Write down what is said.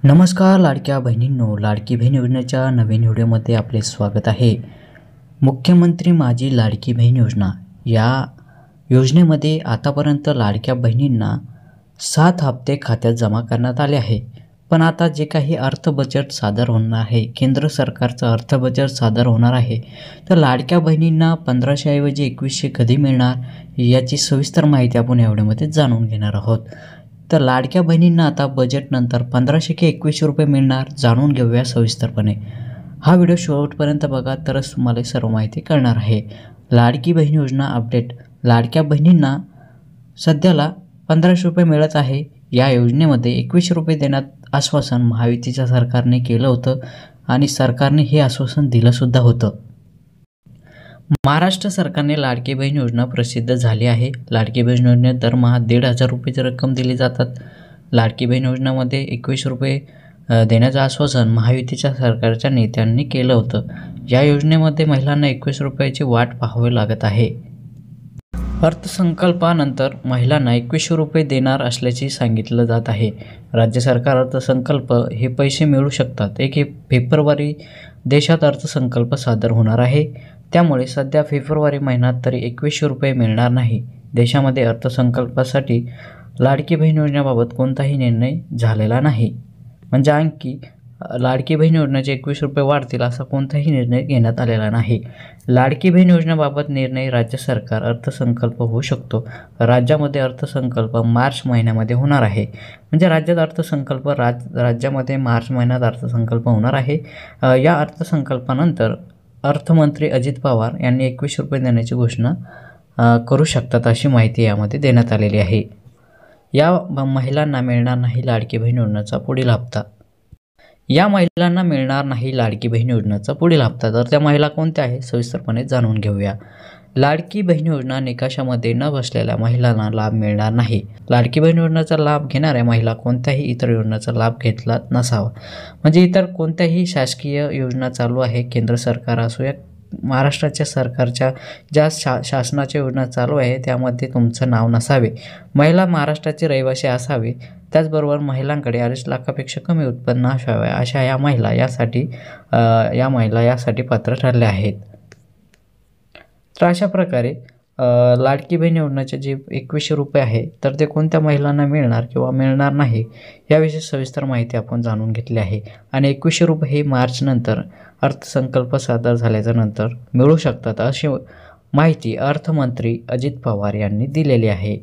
नमस्कार लाडक्या बहिणींनो, लाडकी बहीण योजनेच्या नवीन व्हिडिओमध्ये आपले स्वागत आहे। मुख्यमंत्री माझी लाडकी बहीण योजना या योजनेमध्ये आतापर्यंत लाडक्या बहिणींना 7 हप्ते खात्यात जमा करण्यात आले आहे। पण आता जे काही अर्थ बजेट सादर होणार आहे, केंद्र सरकारचं अर्थ बजेट सादर होणार आहे, तर लाडक्या बहिणींना 1500 ऐवजी 2100 कधी मिळणार याची सविस्तर माहिती आपण या व्हिडिओमध्ये जाणून घेणार आहोत। तर लाडक्या बहिणींना आता बजेटनंतर 1500 की 2100 रुपये मिळणार, जाणून घेऊया सविस्तरपणे। हा व्हिडिओ शेवटपर्यंत बघा, तरच तुम्हाला सर्व माहिती कळणार आहे। लाडकी बहीण योजना अपडेट। लाडक्या बहिणींना सध्याला 1500 रुपये मिळत आहे। या योजनेमध्ये 2100 रुपये देण्यात आश्वासन महायुतीच्या सरकारने केलं होतं आणि सरकारने हे आश्वासन दिलं सुद्धा होतं। महाराष्ट्र सरकारने लाडकी बहीण योजना प्रसिद्ध झाली आहे। लाडकी बहीण योजनेत दरमहा 1500 रुपयाची रक्कम दिली जातात। लाडकी बहीण योजनेमध्ये 2100 रुपये देण्याचं आश्वासन महायुतीच्या सरकारच्या नेत्यांनी केलं होतं। या योजनेमध्ये महिलांना 2100 रुपयाची वाट पाहावी लागत आहे। अर्थसंकल्पानंतर महिलांना 2100 रुपये देणार असल्याचे सांगितलं जात आहे। राज्य सरकार अर्थसंकल्प हे पैसे मिळू शकतात। 1 फेब्रुवारी देशात अर्थसंकल्प सादर होणार आहे, त्यामुळे सध्या फेब्रुवारी महिन्यात तरी 2100 रुपये मिळणार नाही। देशामध्ये अर्थसंकल्पासाठी लाडकी बहीण योजनेबाबत कोणताही निर्णय झालेला नाही, म्हणजे आणखी लाडकी बहीण योजनेचे 2100 रुपये वाढतील असा कोणताही निर्णय घेण्यात आलेला नाही। लाडकी बहीण योजनेबाबत निर्णय राज्य सरकार अर्थसंकल्प होऊ शकतो। राज्यामध्ये अर्थसंकल्प मार्च महिन्यामध्ये होणार आहे, म्हणजे राज्यात अर्थसंकल्प राज्यामध्ये मार्च महिन्यात अर्थसंकल्प होणार आहे। या अर्थसंकल्पानंतर अर्थमंत्री अजित पवार यांनी 2100 रुपये देण्याची घोषणा करू शकतात, अशी माहिती यामध्ये देण्यात आलेली आहे। या महिलांना मिळणार नाही लाडकी बहीण योजनेचा पुढील हप्ता। या महिलांना मिळणार नाही लाडकी बहीण योजनेचा पुढील हप्ता। तर त्या महिला कोणत्या आहेत सविस्तरपणे जाणून घेऊया। लाडकी बहीण योजना निकषामध्ये न बसलेल्या महिलांना लाभ मिळणार नाही। लाडकी बहीण योजनेचा लाभ घेणाऱ्या महिला कोणत्याही इतर योजनेचा लाभ घेतला नसावा, म्हणजे इतर कोणत्याही शासकीय योजना चालू आहे, केंद्र सरकार असो या महाराष्ट्राच्या सरकारच्या ज्या शासनाच्या योजना चालू आहे त्यामध्ये तुमचं नाव नसावे। महिला महाराष्ट्राचे रहिवासी असावे, त्याचबरोबर महिलांकडे 2.5 लाखापेक्षा कमी उत्पन्न असावे, अशा या महिला यासाठी पात्र ठरल्या आहेत। तर अशा प्रकारे लाडकी बहीण योजनेचे जे 2100 रुपये आहे तर ते कोणत्या महिलांना मिळणार किंवा मिळणार नाही याविषयी सविस्तर माहिती आपण जाणून घेतली आहे। आणि 2100 रुपये हे मार्च नंतर अर्थसंकल्प सादर झाल्याच्या नंतर मिळू शकतात, अशी माहिती अर्थमंत्री अजित पवार यांनी दिलेली आहे।